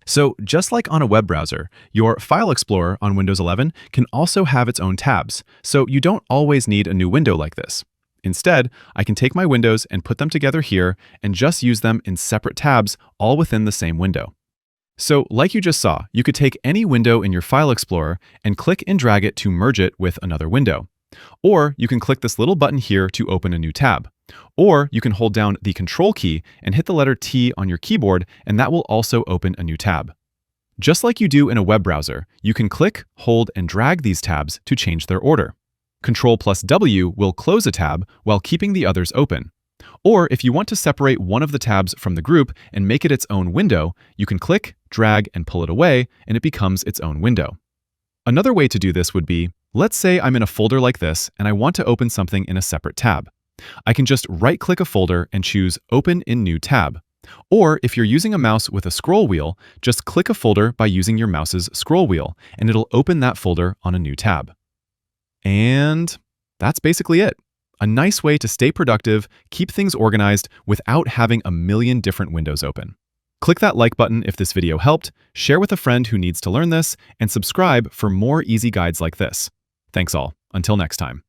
So just like on a web browser, your File Explorer on Windows 11 can also have its own tabs, so you don't always need a new window like this. Instead, I can take my windows and put them together here and just use them in separate tabs all within the same window. So like you just saw, you could take any window in your File Explorer and click and drag it to merge it with another window. Or you can click this little button here to open a new tab. Or you can hold down the Ctrl key and hit the letter T on your keyboard, and that will also open a new tab. Just like you do in a web browser, you can click, hold, and drag these tabs to change their order. Ctrl W will close a tab while keeping the others open. Or if you want to separate one of the tabs from the group and make it its own window, you can click, drag, and pull it away, and it becomes its own window. Another way to do this would be, let's say I'm in a folder like this and I want to open something in a separate tab. I can just right-click a folder and choose Open in New Tab. Or if you're using a mouse with a scroll wheel, just click a folder by using your mouse's scroll wheel, and it'll open that folder on a new tab. And that's basically it. A nice way to stay productive, keep things organized without having a million different windows open. Click that like button if this video helped, share with a friend who needs to learn this, and subscribe for more easy guides like this. Thanks all. Until next time.